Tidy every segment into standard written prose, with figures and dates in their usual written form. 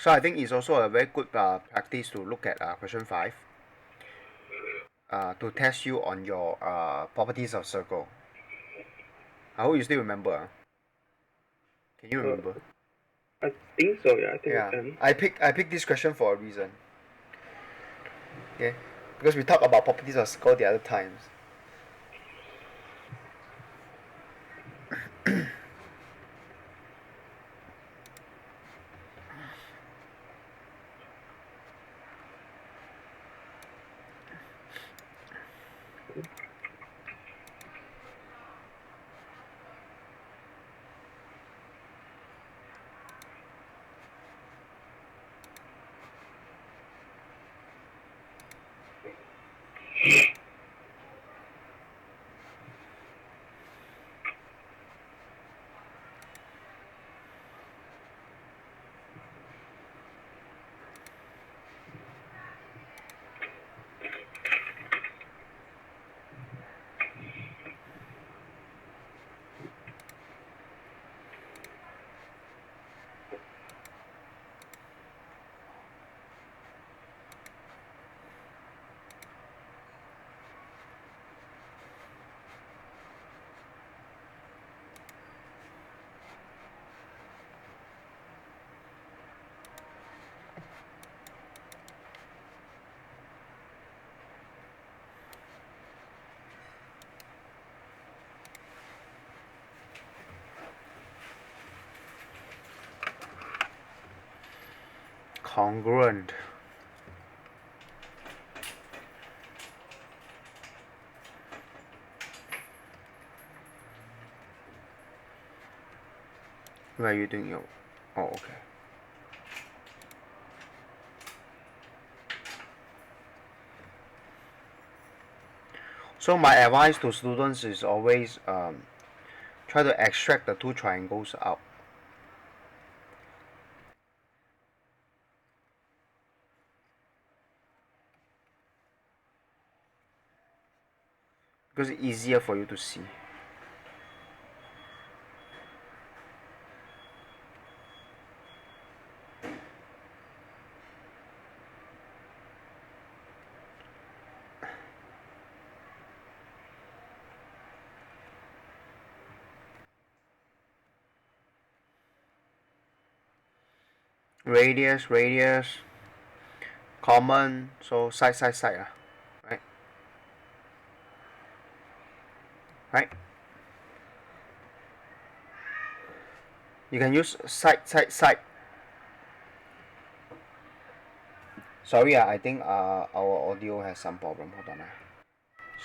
So I think it's also a very good practice to look at question 5 to test you on your properties of circle. I hope you still remember. Can you remember? I think so. Yeah, I think Yeah, I can. I picked this question for a reason. Okay, because we talked about properties of circle the other times. Congruent. Where are you doing your? Oh, okay. So my advice to students is always try to extract the two triangles out. Because it's easier for you to see. Radius, common, so side, right? Right? You can use side. Sorry, I think our audio has some problem. Hold on.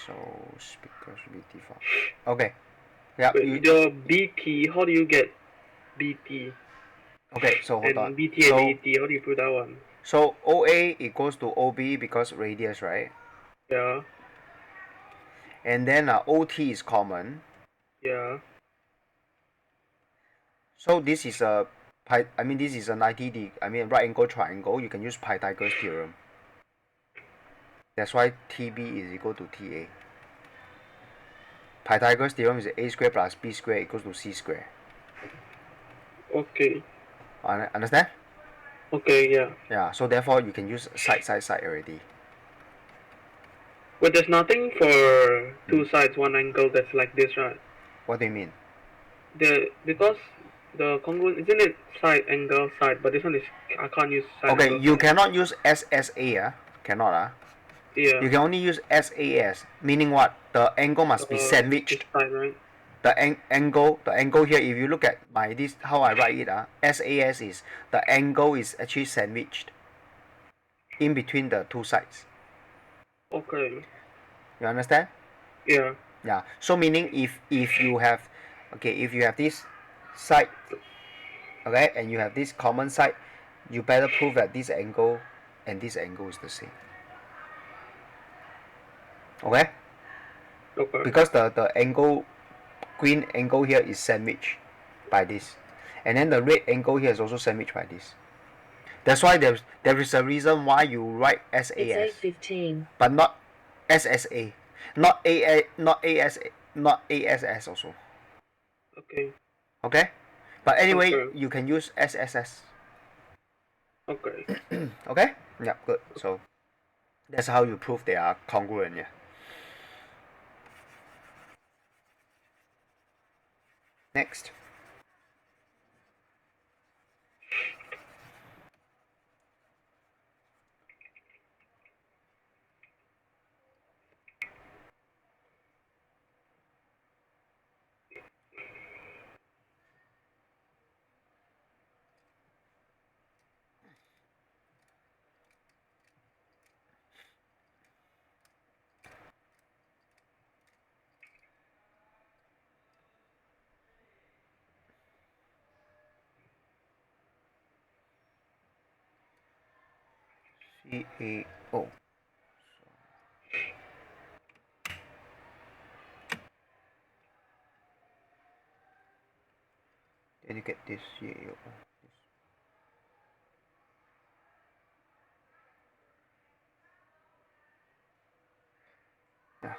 So speaker should be default. Okay. Yeah. Wait, the BT, how do you get BT? Okay. So hold on. And BT and ET, how do you prove that one? So OA equals to OB because radius, right? Yeah. And then OT is common. Yeah. So this is a this is a 90 right angle triangle. You can use Pythagoras theorem. That's why TB is equal to TA. Pythagoras theorem is A squared plus B squared equals to C squared. Okay. Understand? Okay, yeah. Yeah, so therefore you can use side already. But there's nothing for two sides, one angle that's like this, right? What do you mean? Because the congruent, isn't it side angle side? But this one is, I can't use side Okay, angle you side. cannot use SSA, cannot. Yeah. You can only use SAS, meaning what? The angle must be This sandwiched. side, right? The angle here, if you look at my this how I write it, SAS is the angle is actually sandwiched in between the two sides. Okay. You understand? Yeah. Yeah. So meaning if you have this side, okay, and you have this common side, you better prove that this angle and this angle is the same. Okay? Okay. Because the angle green angle here is sandwiched by this. And then the red angle here is also sandwiched by this. That's why there is a reason why you write SAS. It's 8:15. But not SSA. Not not ASS also. Okay. Okay? But anyway, Confirm. you can use SSS. Okay. Okay? Yeah, good. So that's how you prove they are congruent. Yeah. Next. CAO. Then you get this CAO. Yeah.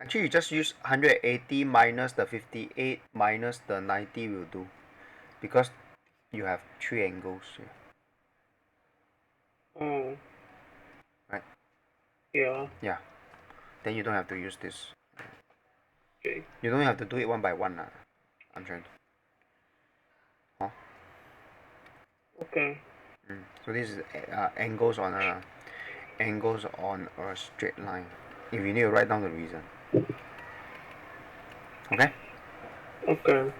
Actually, you just use 180 minus the 58 minus the 90 will do, because you have three angles here, Oh, right? yeah. Yeah. Then you don't have to use this. Okay. You don't have to do it one by one. I'm trying to. Huh? Okay. So this is angles on a straight line. If you need to write down the reason. Okay. Okay.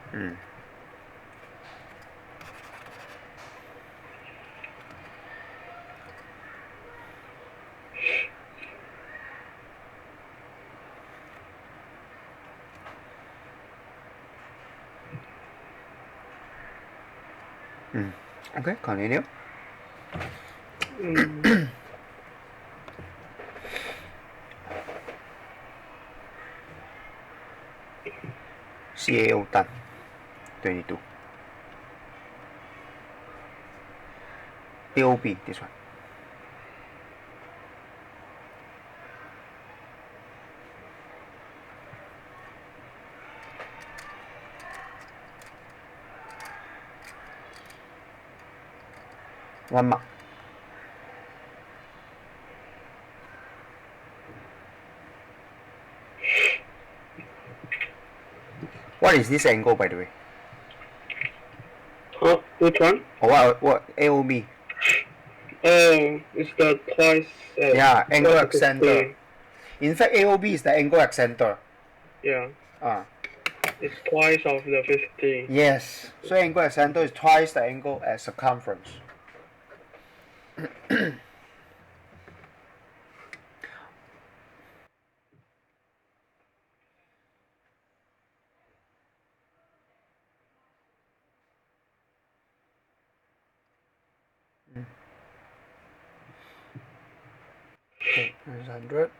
Okay. Continue. Mm. CAO done. 22. AOB, this one. One mark. What is this angle, by the way? Huh? Which one? Or what AOB? Oh, it's the twice. Yeah, angle Twice of accenter. 50. In fact, AOB is the angle accenter. Yeah. Ah, It's twice of the 50. yes. So angle accenter is twice the angle as circumference. Okay, that's 100.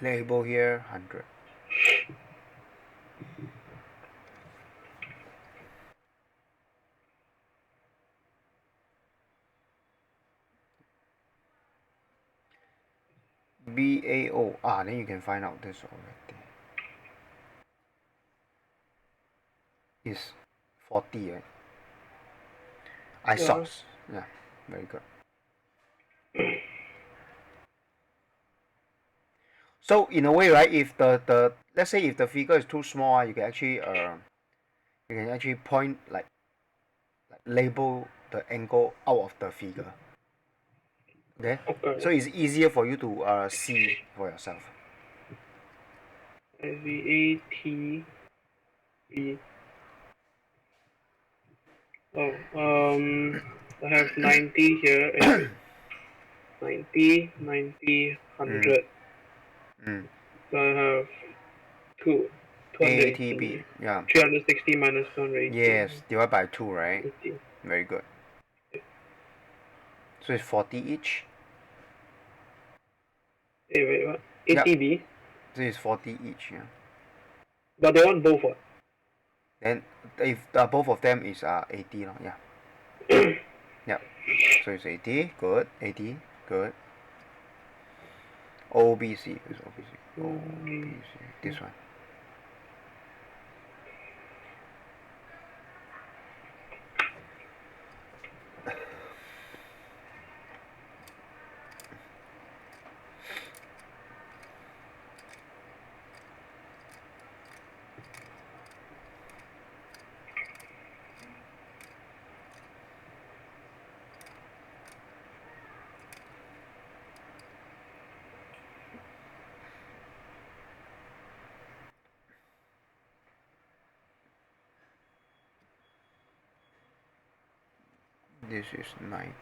Label here 100. BAO. Then you can find out this already. Is 40, right? Yeah. Isox. Yeah, very good. So in a way, right? If the let's say if the figure is too small, you can actually point like label the angle out of the figure. Okay, so Okay. it's easier for you to see for yourself. SVATB. Oh, I have 90 here and 90, 90, Mm, 100. mm. So I have two, AATB. 280. Yeah. 360 minus 280. Yes, divide by 2, right? 80. Very good. So it's 40 each. Wait, what? Yep. 80B? This is 40 each, yeah. But they want both, what? Then if both of them is 80, yeah. Yep. So it's 80, good. 80, good. OBC is OBC. OBC. This one. This is 90.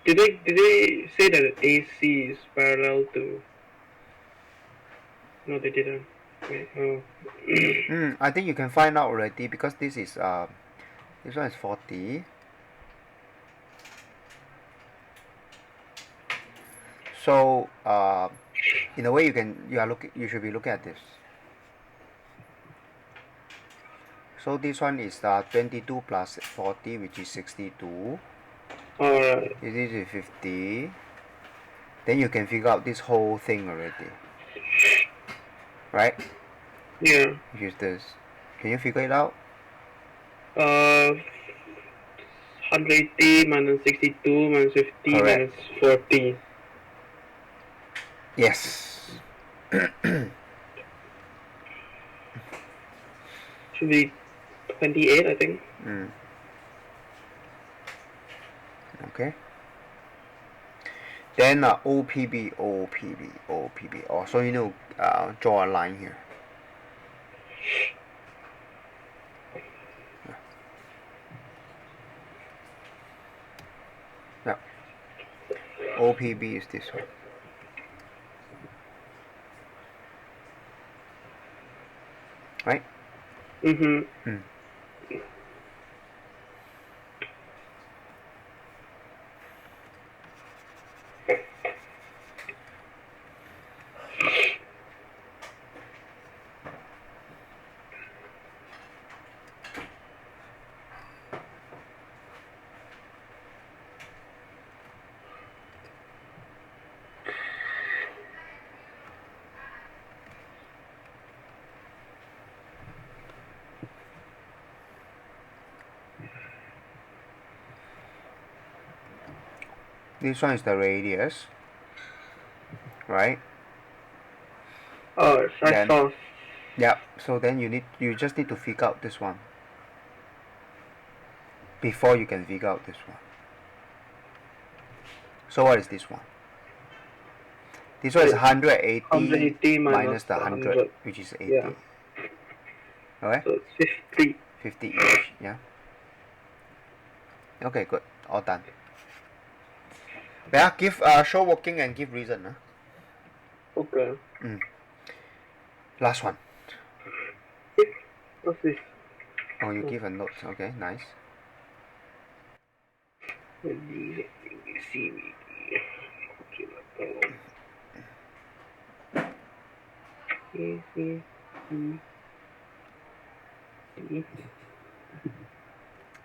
Did they say that AC is parallel to? No, they didn't. Wait, I think you can find out already because this one is 40. So in a way you should be looking at this. So this one is 22 plus 40, which is 62. Alright. This is 50. Then you can figure out this whole thing already. Right? Yeah. Use this. Can you figure it out? 180 minus 62 minus 50 Correct. minus 40. Yes. Should be 28, I think. Okay. Then OPB. Oh, so you know, draw a line here. Yeah. OPB is this one. Right? Mm-hmm. This one is the radius. Right? Oh, I saw. Yeah, so then you just need to figure out this one before you can figure out this one. So what is this one? This one is 180 minus the 100, which is 80. Yeah. Okay? So it's 50. 50 each, yeah? Okay, good. All done. Yeah, give show working and give reason. Okay. Last one. What's this? Oh, you give a note. Okay, nice.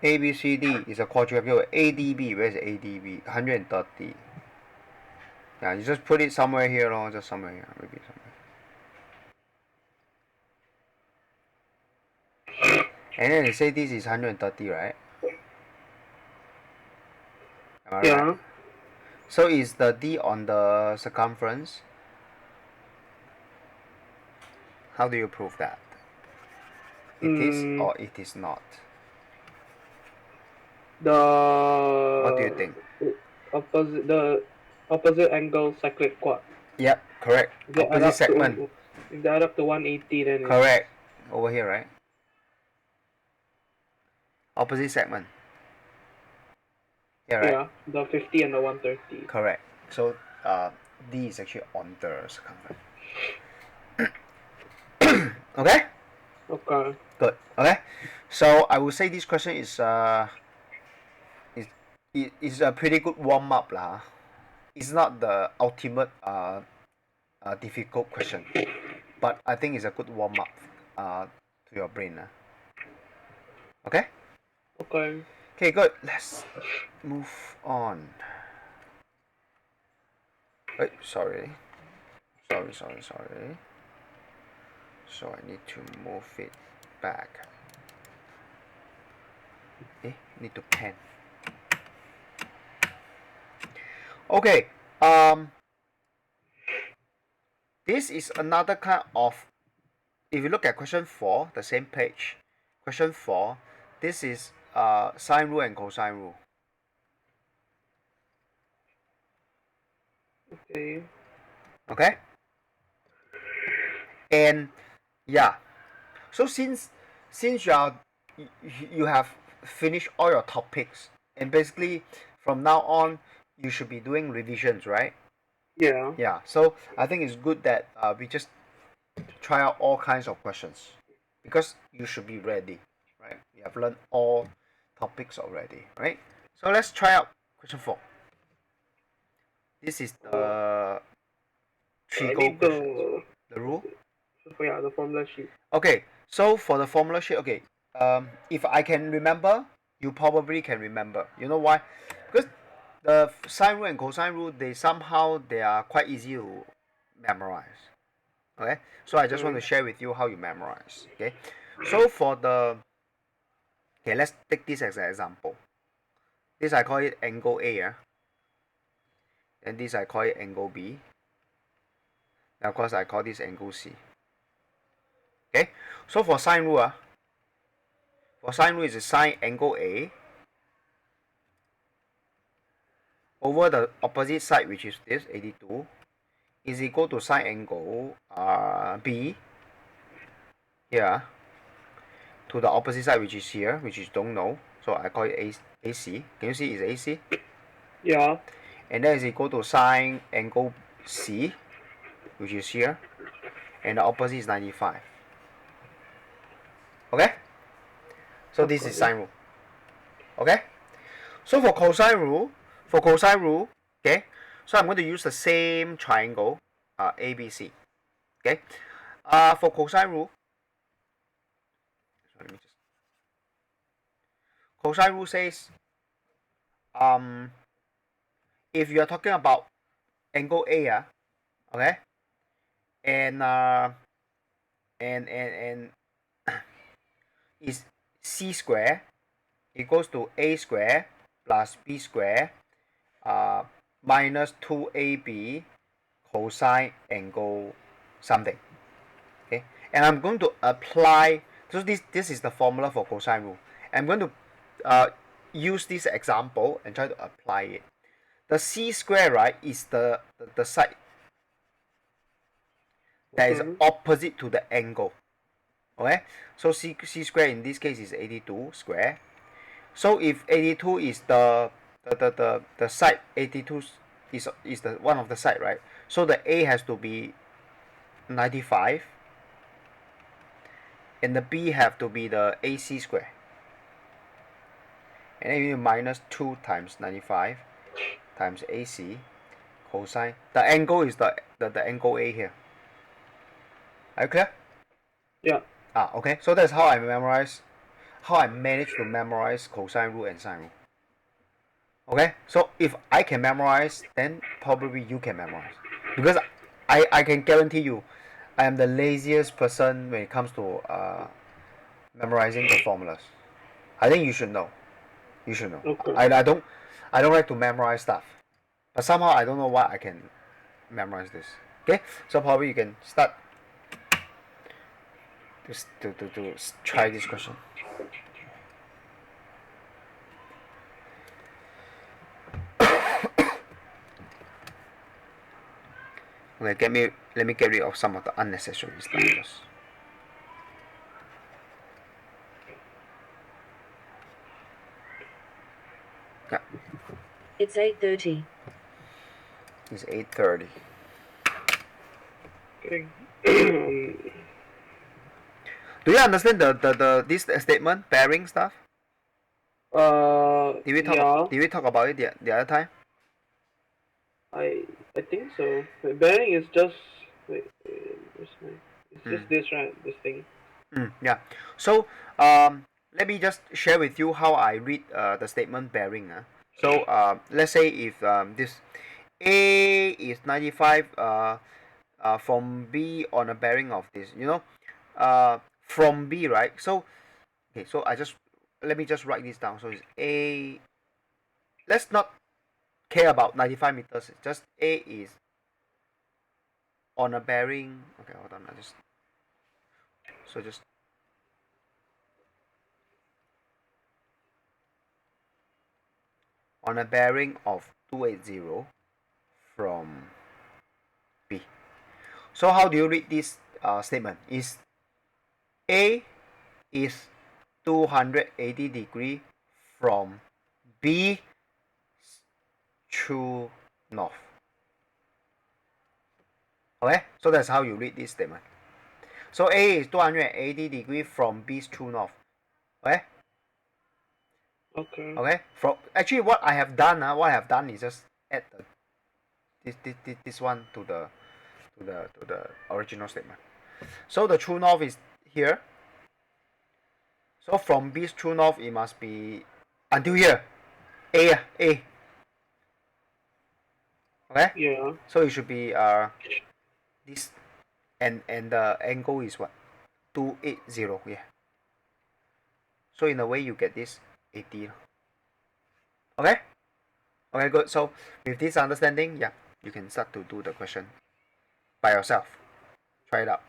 ABCD is a quadrilateral. ADB, where's ADB? 130. Yeah, you just put it somewhere here, or just somewhere here, maybe somewhere. And then they say this is 130, right? Am I Yeah. right? So is the D on the circumference? How do you prove that? It is or it is not? What do you think? The opposite angle cyclic quad. Yep, correct. Opposite segment. If they add up to 180, then correct. Over here, right? Opposite segment. Yeah, right? Yeah, the 50 and the 130. Correct. So D is actually on the circumference. Okay? Okay. Good. Okay. So I would say this question is it is a pretty good warm up lah. It's not the ultimate difficult question, but I think it's a good warm up to your brain lah. Okay. Okay. Okay, good. Let's move on. Wait, sorry. So I need to move it back. Need to pen. Okay. This is another kind of. If you look at question 4, the same page. Question 4. This is sine rule and cosine rule. Okay. Okay. And yeah. So since you have finished all your topics, and basically from now on you should be doing revisions, right? Yeah. Yeah. So I think it's good that we just try out all kinds of questions because you should be ready, right? You have learned all topics already, right? So let's try out question 4. This is the I trigo need questions. The rule. yeah, the formula sheet. Okay, so for the formula sheet, okay, if I can remember, you probably can remember. You know why? Because the sine rule and cosine rule, they are quite easy to memorize. Okay, so I just want to share with you how you memorize. Okay, so let's take this as an example. This I call it angle A, and this I call it angle B. And of course, I call this angle C. Okay, so for sine rule, is sine angle A over the opposite side, which is this 82, is equal to sine angle B here to the opposite side, which is here, which is don't know. So I call it AC. Can you see it's AC? Yeah. And that is equal to sine angle C, which is here, and the opposite is 95. Okay? So this is sine rule. Okay? So for cosine rule, okay, so I'm going to use the same triangle, ABC. Okay? For cosine rule, so let me just. Cosine rule says, if you are talking about angle A, okay, and is C square equals to A square plus B square minus 2AB cosine angle something. Okay, and I'm going to apply. So this is the formula for cosine rule. I'm going to use this example and try to apply it. The C square, right, is the side that is opposite to the angle. Okay, so C square in this case is 82 square. So if 82 is the side, 82 is the one of the side, right? So the A has to be 95 and the B have to be the AC square. And then you minus 2 times 95 times AC cosine. The angle is the angle A here. Are you clear? Yeah. Okay. So that's how I managed to memorize cosine rule and sine rule. Okay. So if I can memorize, then probably you can memorize. Because I can guarantee you, I am the laziest person when it comes to memorizing the formulas. I think you should know. You should know. Okay. I don't like to memorize stuff, but somehow I don't know why I can memorize this. Okay, so probably you can start to try this question. Okay, let me get rid of some of the unnecessary stuff first. Yeah. It's 8:30. It's 8:30. Okay. Do you understand the this statement bearing stuff? Did we talk? Yeah, Did we talk about it the other time? I I think so. Wait, bearing is just where's my? It's Mm. just this, right? This thing. Yeah. So let me just share with you how I read the statement bearing. So let's say if this A is 95 from B on a bearing of this, from B, right? So okay, so let me just write this down. So it's A. Let's not care about 95 meters. Just A is on a bearing. Okay, hold on. Just on a bearing of 280 from B. So how do you read this statement? Is A is 280 degree from B true north. Okay, so that's how you read this statement. So A is 280 degree from B's true north. Okay, Okay. okay. From actually, what I have done is just add this one to the original statement. So the true north is here. So from B's true north, it must be until here. A. Okay. Yeah. So it should be this and the angle is what 280. Yeah. So in a way you get this 80. Okay. Okay. Good. So with this understanding, yeah, you can start to do the question by yourself. Try it out.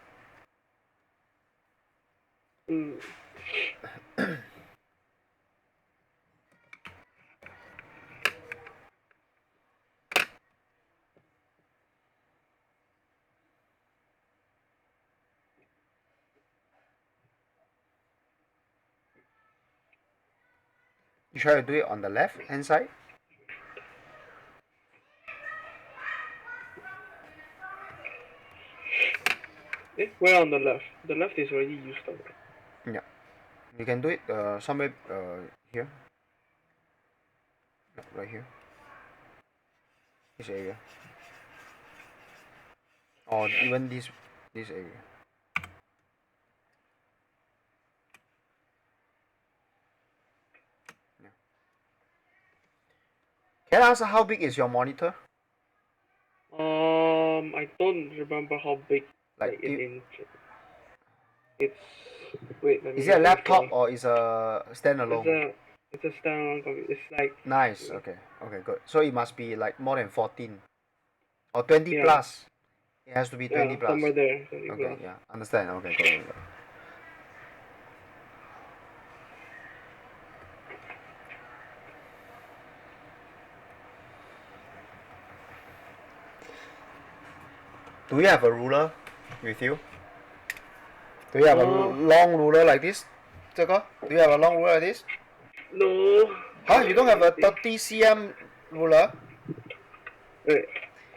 Mm. You try to do it on the left hand side. Where on the left? The left is already used up. Yeah. You can do it somewhere here. Yeah, right here. This area. Or even this area. Yeah. Can I ask how big is your monitor? I don't remember how big, Like like in inch. It's wait. Let is me it a think laptop first. or is a It's standalone? a it's a standalone computer. It's like Nice. Okay. Okay. Good. So it must be like more than 14 or 20 yeah, plus. It has to be yeah, 20 plus. somewhere there, 20 Okay. plus. Yeah. Understand. Okay. Good. Good. Do you have a ruler with you? Do you have a Uh, long ruler like this? 这个? Do you have a long ruler like this? no. Huh? You don't have Let a me think. 30 cm ruler? Wait,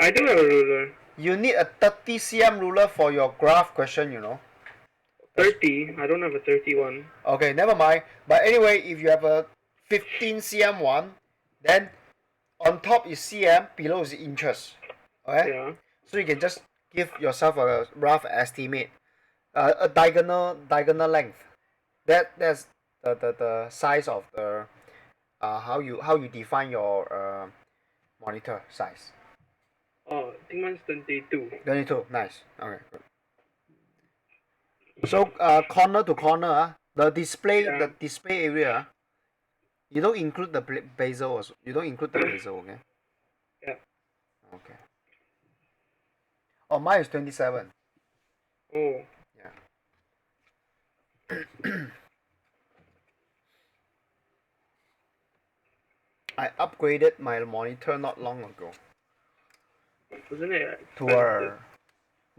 I do have a ruler. You need a 30 cm ruler for your graph question, you know. 30. I don't have a 31. Okay, never mind. But anyway, if you have a 15 cm one, then on top is cm, below is inches. Okay? Yeah. So you can just give yourself a rough estimate. A diagonal length. That's the size of the how you define your monitor size. Oh, I think mine's 22. 22. Nice. Okay, good. So corner to corner, the Yeah. display area, you don't include the bezel also. You don't include the bezel, okay? Yeah. Okay. Oh, mine is 27. Oh. Yeah. I upgraded my monitor not long ago Wasn't it to expensive? a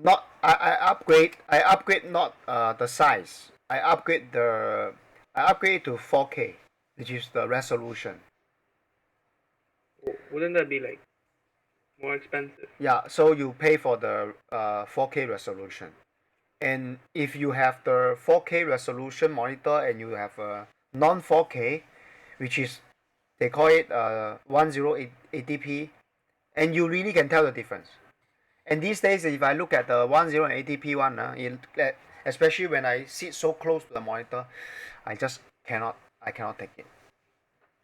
not I upgrade not the size. I upgrade to 4K, which is the resolution. Oh, wouldn't that be like more expensive? Yeah, so you pay for the 4K resolution. And if you have the 4K resolution monitor and you have a non 4K, which is they call it 1080p, and you really can tell the difference. And these days, if I look at the 1080p one, especially when I sit so close to the monitor, I just cannot. I cannot take it.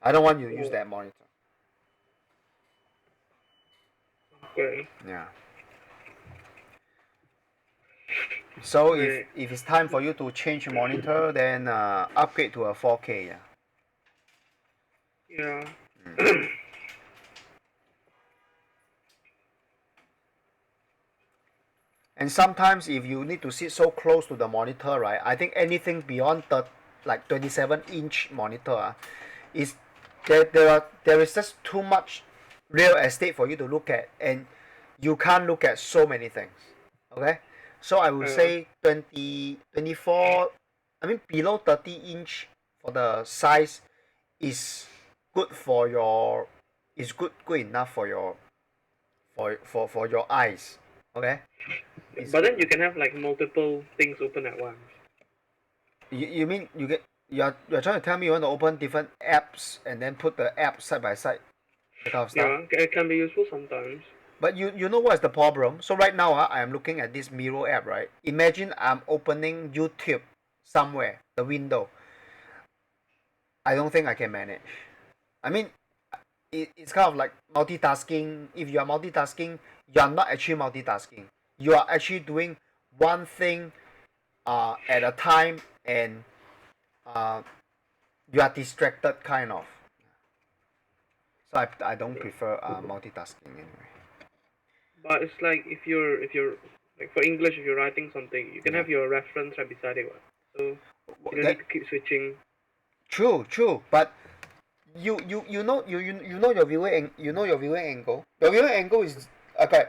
I don't want you to use that monitor. Okay. Yeah. So if it's time for you to change monitor, then upgrade to a 4K. Yeah. Yeah. And sometimes if you need to sit so close to the monitor, right? I think anything beyond the like 27-inch monitor, is there is just too much real estate for you to look at, and you can't look at so many things. Okay, so I would say 24. I mean below 30-inch for the size is good for your is good enough for your for your eyes. Okay. But then you can have like multiple things open at once. You mean you're trying to tell me you want to open different apps and then put the app side by side, that kind of stuff? Yeah, it can be useful sometimes. But you know what's the problem? So right now I am looking at this Miro app, right? Imagine I'm opening YouTube somewhere, the window. I don't think I can manage. I mean, it's kind of like multitasking. If you are multitasking, you are not actually multitasking. You are actually doing one thing at a time, and you are distracted kind of. So I don't prefer multitasking anyway. But it's like if you're like for English, if you're writing something, you can have your reference right beside it. So you don't need to keep switching. True. But you know your viewing angle. Your viewing angle is okay.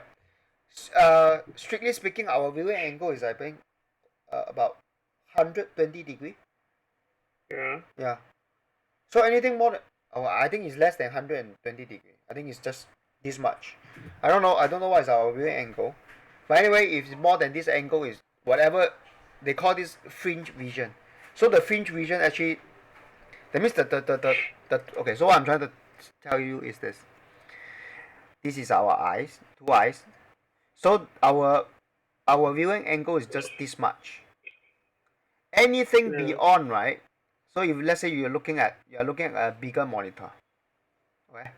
Strictly speaking, our viewing angle is I think about 120 degree. Yeah. Yeah. So anything more than I think it's less than 120 degree. I think it's just this much. I don't know. I don't know what is our viewing angle. But anyway, if it's more than this angle, is whatever they call this fringe vision. So the fringe vision actually, that means the okay. So what I'm trying to tell you is this. This is our eyes, two eyes. So our viewing angle is just this much. Anything beyond, right? So if let's say you're looking at a bigger monitor, okay?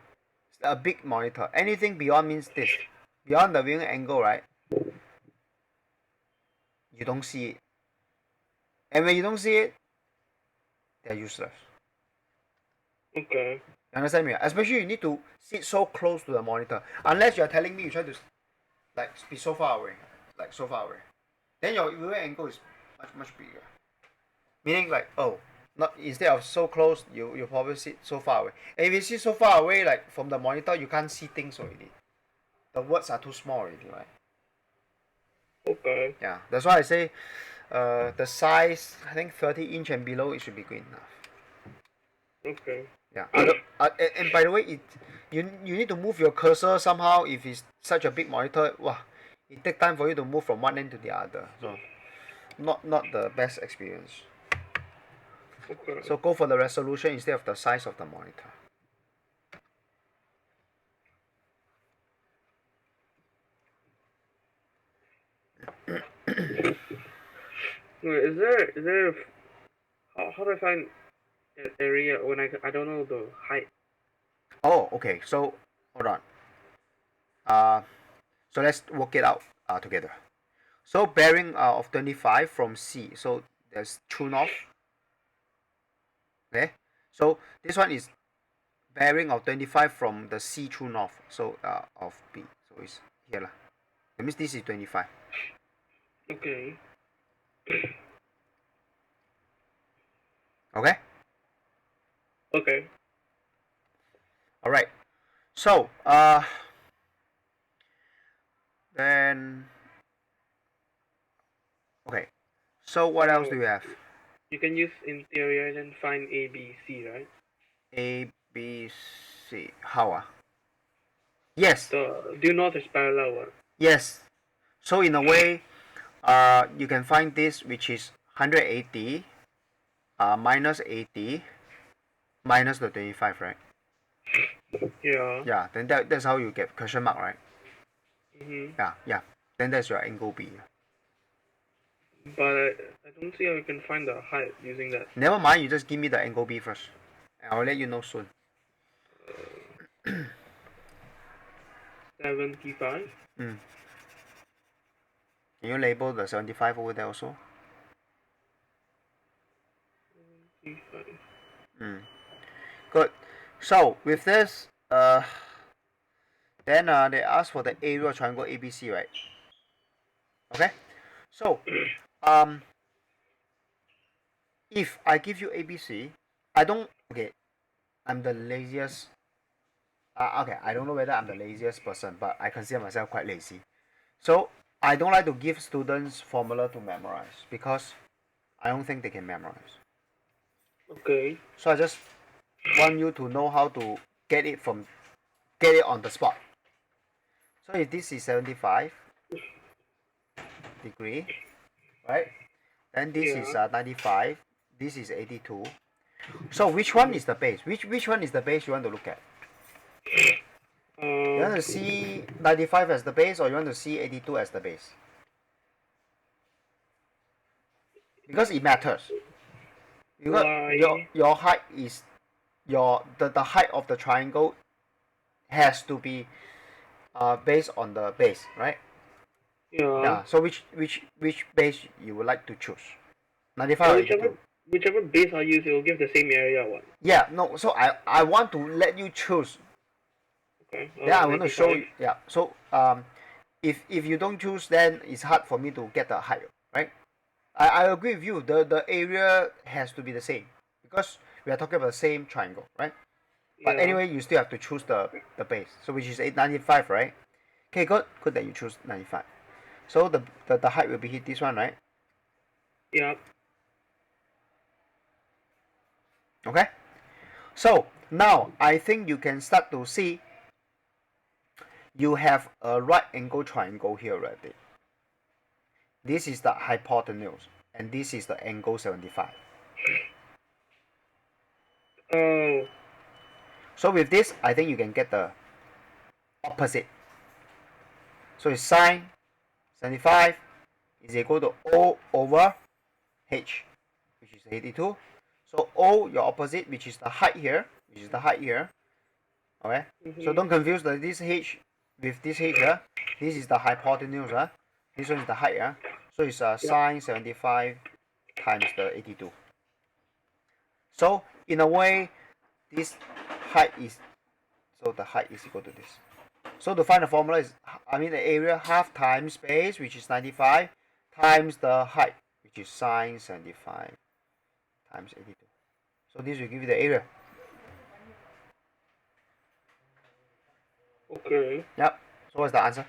A big monitor. Anything beyond means this. Beyond the viewing angle, right? You don't see it. And when you don't see it, they're useless. Okay. You understand me? Especially you need to sit so close to the monitor. Unless you're telling me you try to like be so far away. Like so far away. Then your viewing angle is much bigger. Meaning like, oh, not instead of so close, you probably sit so far away. And if you sit so far away, like from the monitor, you can't see things already. The words are too small already, right? Okay. Yeah, that's why I say, the size, I think 30-inch and below, it should be good enough. Okay. Yeah. And by the way, you need to move your cursor somehow. If it's such a big monitor, wow, it takes time for you to move from one end to the other. So, not the best experience. Okay. So go for the resolution instead of the size of the monitor. Wait, is there how do I find an area when I don't know the height? Oh, okay. So hold on. Uh, so let's work it out together. So bearing of 25 from C. So there's true north. Okay. So this one is bearing of 25 from the C true north. So of B. So it's here lah. That means this is 25. Okay. Okay. Okay. All right. So then okay. So what else do you have? You can use interior and then find A, B, C, right? A, B, C. How? Yes. The due north is parallel one. Yes. So in a way, you can find this, which is 180 minus 80 minus the 25, right? Yeah. Yeah, then that's how you get question mark, right? Mhm. Yeah. Then that's your angle B. But I don't see how you can find the height using that. Never mind, you just give me the angle B first. And I'll let you know soon. 75. Mm. Can you label the 75 over there also? 75. Good. So with this, then they ask for the area of triangle ABC, right? Okay. So, if I give you ABC, I don't. Okay, I'm the laziest. Okay, I don't know whether I'm the laziest person, but I consider myself quite lazy. So I don't like to give students formula to memorize because I don't think they can memorize. Okay. So I just want you to know how to get it on the spot. So if this is 75 degree, right? Then this is Yeah. 95. This is 82. So which one is the base? Which one is the base you want to look at? You want to see 95 as the base or you want to see 82 as the base? Because it matters. Because Why? your height is the height of the triangle has to be based on the base, right? Yeah. Yeah. So which base you would like to choose? 95 But or 82? whichever base I use, it will give the same area one. Yeah. No. So I want to let you choose. Okay. Then I want to show 95. you. Yeah. So if you don't choose, then it's hard for me to get the height, right? I agree with you. The area has to be the same because we are talking about the same triangle, right? But Yeah. anyway, you still have to choose the base. So which is 895, right? Okay, good. Good that you choose 95. So the height will be hit this one, right? Yeah. Okay. So now I think you can start to see you have a right angle triangle here already. This is the hypotenuse and this is the angle 75. Oh. So with this, I think you can get the opposite. So it's sine 75 is equal to O over H, which is 82. So O, your opposite, which is the height here, Okay. So Mhm. don't confuse this H with this H here. This is the hypotenuse. This one is the height. So it's Yeah. sine 75 times the 82. So in a way, this height is the height is equal to this. So to find the formula is, the area half times base, which is 95, times the height, which is sine 75 times 82. So this will give you the area. Okay. Yep. So what's the answer?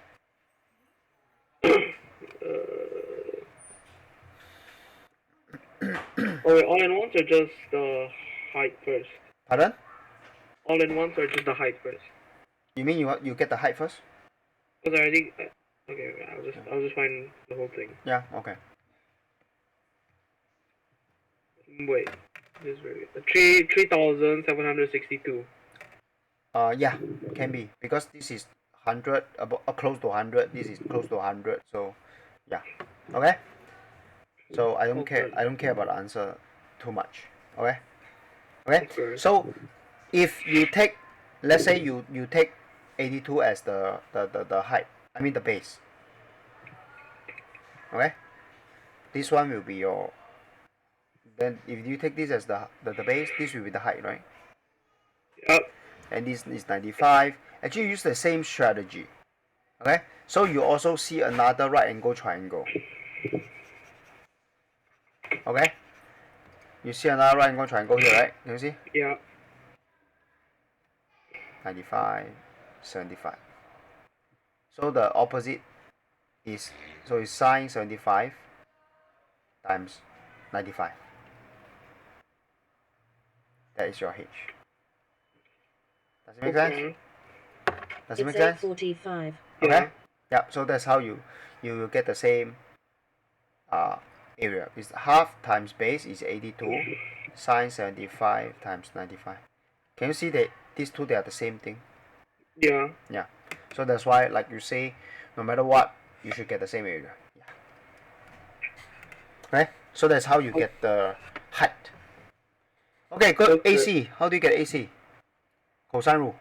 Oh wait, all in ones or just the height first? Pardon? All in ones or just the height first? You mean you get the height first? Because I already. Okay, I'll just find the whole thing. Yeah. Okay. Wait, this is very good. 3,762. Yeah, can be because this is 100 about close to 100. This is close to 100. So, yeah. Okay. So I don't care. Okay. I don't care about the answer too much. Okay. Okay. Okay. So if you take, let's say you take 82 as the height. The base. Okay. This one will be your. Then if you take this as the base, this will be the height, right? Yep. And this is 95. Actually, use the same strategy. Okay. So you also see another right angle triangle. Okay. You see another right angle triangle here, right? Can you see? Yeah. 95, 75. So the opposite is, so it's sine 75 times 95. That is your H. Does it make sense? Okay. Does it make It's sense? 8:45. Okay. Yeah. Yeah. So that's how you will get the same uh area. It's half times base is 82. Sine 75 times 95. Can you see that these two, they are the same thing? Yeah. Yeah. So that's why, like you say, no matter what, you should get the same area. Yeah. Right? So that's how you get the height. Okay, good. Okay. AC. How do you get AC? Cosine rule.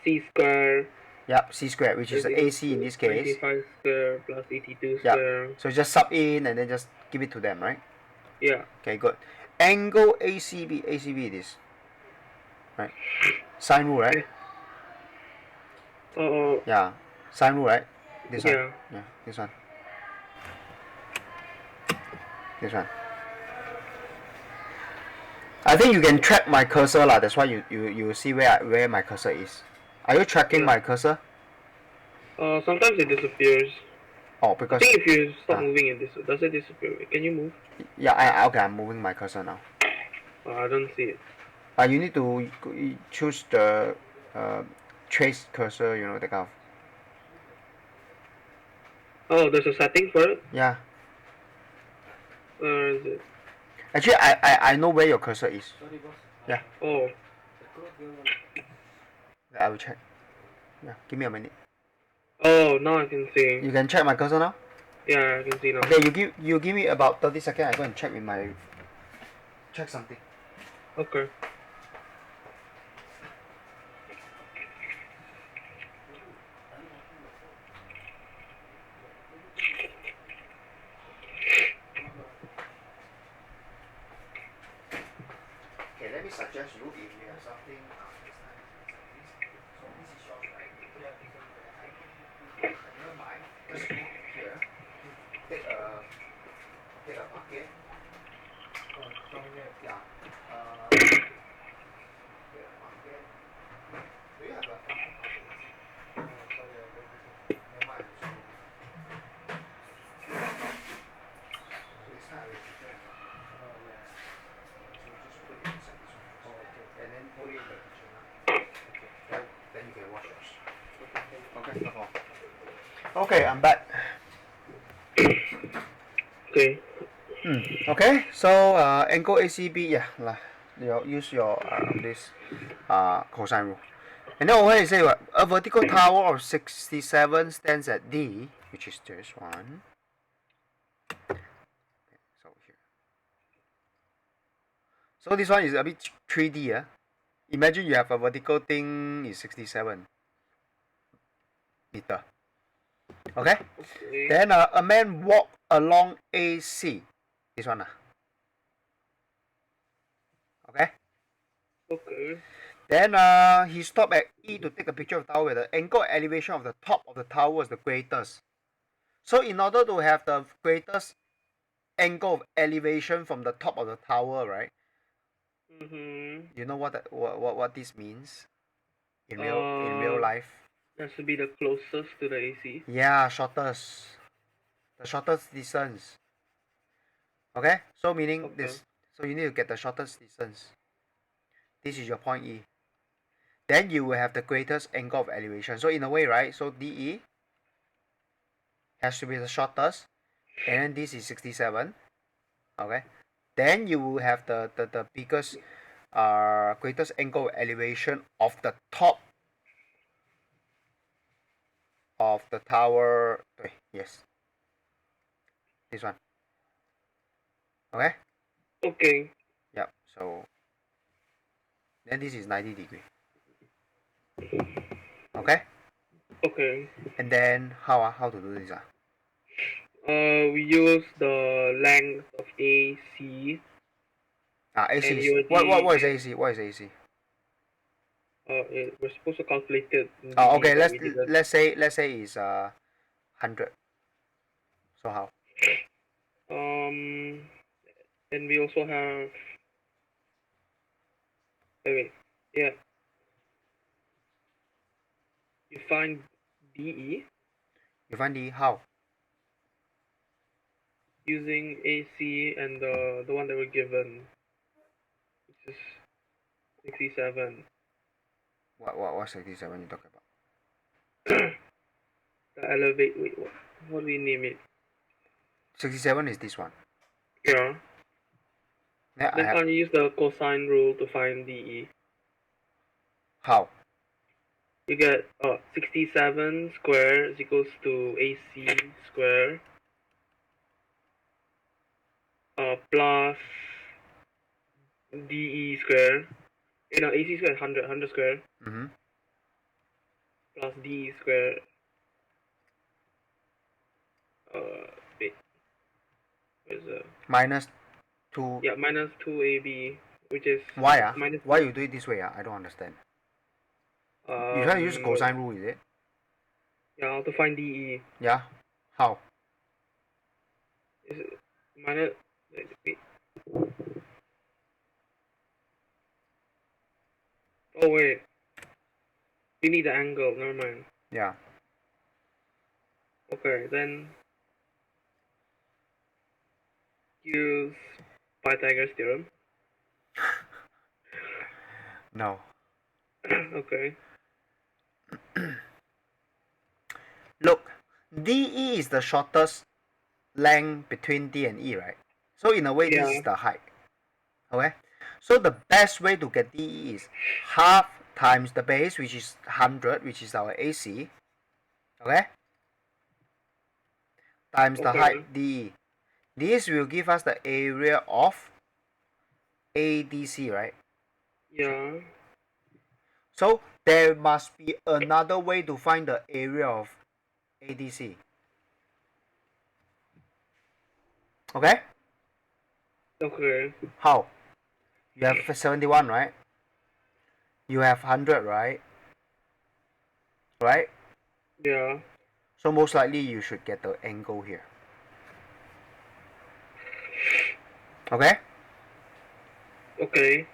C square Yep, C squared, which is is the equal AC in to this case. 95 square plus 82 Yeah. square. So just sub in and then just give it to them, right? Yeah. Okay, good. Angle ACB. ACB it is. Right? Sine rule, right? Oh. Yeah. Sine rule, right? This one. Yeah. Yeah, this one. This one. I think you can track my cursor lah. That's why you see where my cursor is. Are you tracking my cursor? Sometimes it disappears. Oh, I because think if you stop moving it, does it disappear? Can you move? yeah, okay, I'm moving my cursor now. I don't see it. You need to choose the trace cursor. You know, the kind of. Oh, there's a setting for it. Yeah. Where is it? Actually, I know where your cursor is. Yeah. Oh. I will check. Yeah. Give me a minute. Oh, now I can see. You can check my cursor now. Yeah, I can see now. Okay, you give me about 30 seconds. I go and check with my check something. Okay. Okay, let me suggest you if you have something. So this is yours, right? Never mind. Just go here. Take a bucket. Yeah. Take a bucket. Do you have a plastic bucket? Never mind. This kind of so just put it inside this one first. And then put it in the kitchen. Then you can wash yours. Okay, no problem. Okay, I'm back. Okay. Okay, so angle ACB, yeah, use your this cosine rule. And then over here you say what? A vertical tower of 67 stands at D, which is this one. Okay, so here. So this one is a bit 3D, yeah. Imagine you have a vertical thing is 67 meter. Okay? Then a man walk along AC. This one. Okay? Okay. Then he stopped at E to take a picture of the tower where the angle elevation of the top of the tower was the greatest. So in order to have the greatest angle of elevation from the top of the tower, right? You know what this means in real life? Has to be the closest to the AC. Yeah, shortest. The shortest distance. Okay? So meaning this. So you need to get the shortest distance. This is your point E. Then you will have the greatest angle of elevation. So in a way, right? So DE has to be the shortest. And then this is 67. Okay? Then you will have the biggest greatest angle of elevation of the top of the tower. Yes. This one. Okay? Okay. Yep. So then this is 90 degree. Okay? Okay. And then how to do this? We use the length of AC. AC. And What is AC? What is AC? We're supposed to calculate it. Okay. Let's say it's 100. So how? And we also have. Wait. Yeah. You find DE. You find the how? Using AC and the one that we're given, which is 67. What's 67 you talking about? The elevate. Wait, what do we name it? 67 is this one. Yeah. Yeah, Then can't you use the cosine rule to find DE? How? You get 67 square is equals to AC square plus DE square. AC square is 100 square Mm-hmm. plus DE square. Wait, where's the Minus 2. yeah minus 2AB, which is Why? minus Why 2. you do it this way? I don't understand. You try to use cosine rule, is it? Yeah, how to find DE? Yeah. How? Is it minus? Wait. Oh wait, we need the angle. Never mind. Yeah. Okay, then use Pythagoras theorem. No. Okay. Look, DE is the shortest length between D and E, right? So in a way, this is Yeah. the height. Okay. So the best way to get DE is half times the base, which is 100, which is our AC. Okay. Times the Okay. height DE. This will give us the area of ADC, right? Yeah. So there must be another way to find the area of ADC. Okay? Okay. How? You have 71, right? You have 100, right? Right? Yeah. So most likely you should get the angle here. Okay? Okay.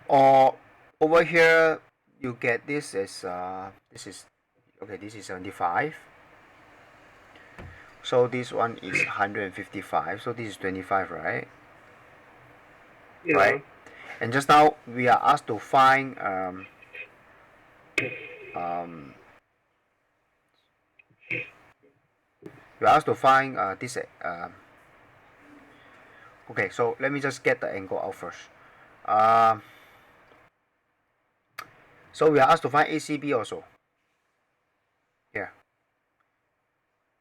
Or over here you get this is this is 75. So this one is 155. So this is 25, right? Yeah. Right? And just now we are asked to find this okay, so let me just get the angle out first. So we are asked to find ACB also. Here.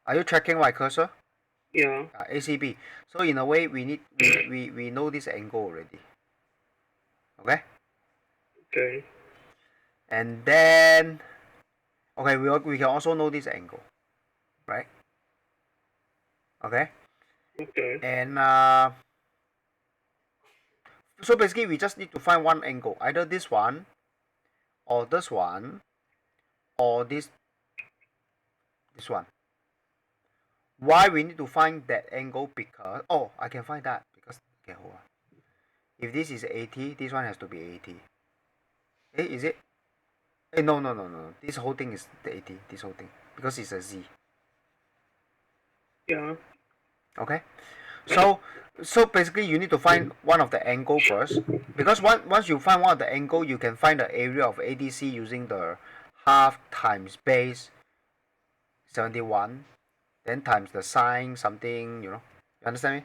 Are you tracking my cursor? Yeah. ACB. So in a way we know this angle already. Okay? Okay. And then okay, we can also know this angle. Right? Okay? Okay. And so basically we just need to find one angle, either this one or this one or this one. Why we need to find that angle? Because I can find that because okay, hold on. If this is 80, this one has to be 80. Is it? No. This whole thing is the 80. This whole thing because it's a z. Yeah. Okay. So basically you need to find one of the angle first, because once you find one of the angle, you can find the area of ADC using the half times base 71, then times the sine something, you understand me?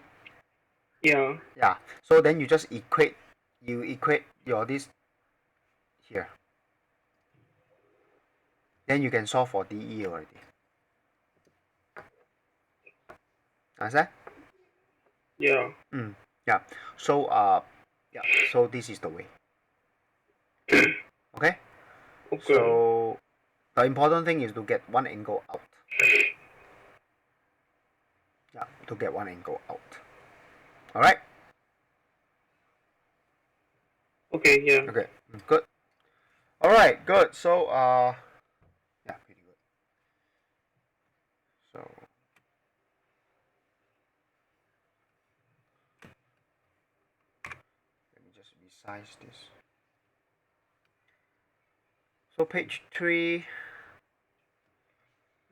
Yeah. Yeah. So then you just equate your this here. Then you can solve for DE already. Understand? Yeah. Yeah. So yeah. So this is the way. Okay. Okay. So the important thing is to get one angle out. Yeah, to get one angle out. All right. Okay. Yeah. Okay. Good. All right. Good. So yeah, pretty good. So let me just resize this. So page 3.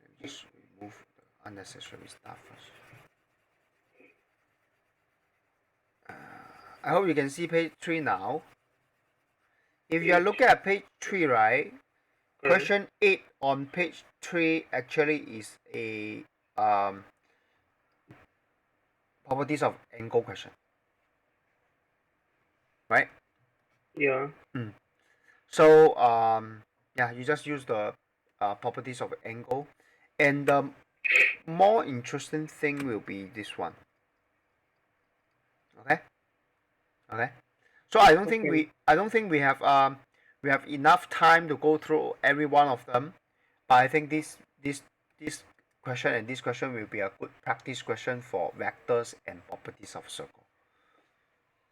Let me just remove the unnecessary stuff first. I hope you can see page 3 now. If you are looking at page 3, right? Okay. Question 8 on page 3 actually is a properties of angle question. Right? Yeah. So yeah, you just use the properties of angle, and the more interesting thing will be this one. Okay, okay. So Okay. I don't think we have enough time to go through every one of them. But I think this question and this question will be a good practice question for vectors and properties of circle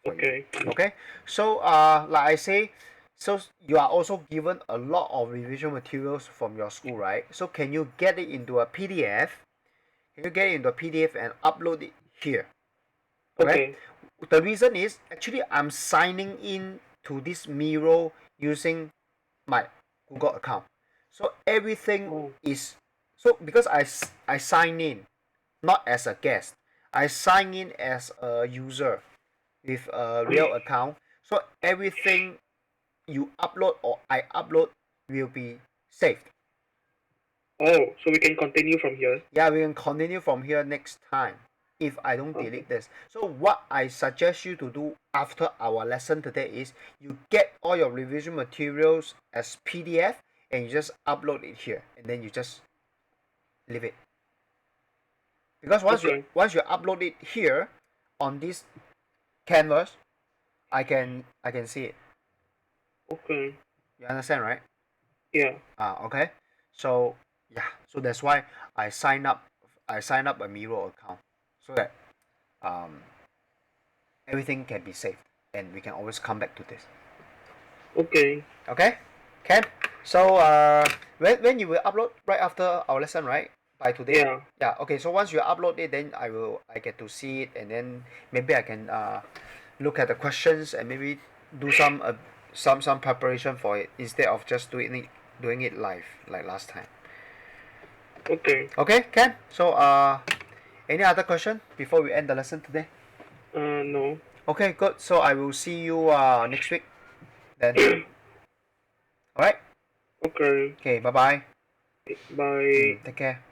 for you. Okay. Okay, so like I say, so you are also given a lot of revision materials from your school, right? So can you get it into a PDF? Can you get it into a PDF and upload it here? Okay. Okay. The reason is actually I'm signing in to this Miro using my Google account. So everything Oh. is so because I sign in not as a guest. I sign in as a user with a real account. So everything you upload or I upload will be saved. Oh, so we can continue from here. Yeah, we can continue from here next time if I don't Okay. delete this. So what I suggest you to do after our lesson today is you get all your revision materials as PDF and you just upload it here and then you just leave it. Because Okay. once you upload it here on this canvas, I can see it. Okay. You understand, right? Yeah. Okay. So yeah, so that's why I sign up a Miro account so that um everything can be saved and we can always come back to this. Okay. Okay? Can? So when you will upload right after our lesson, right? By today? Yeah. Yeah, okay, so once you upload it then I get to see it and then maybe I can look at the questions and maybe do some preparation for it instead of just doing it live like last time. Okay. Okay, Ken? So any other question before we end the lesson today? No. Okay, good. So I will see you next week then. Alright? Okay. Okay, bye bye. Bye. Take care.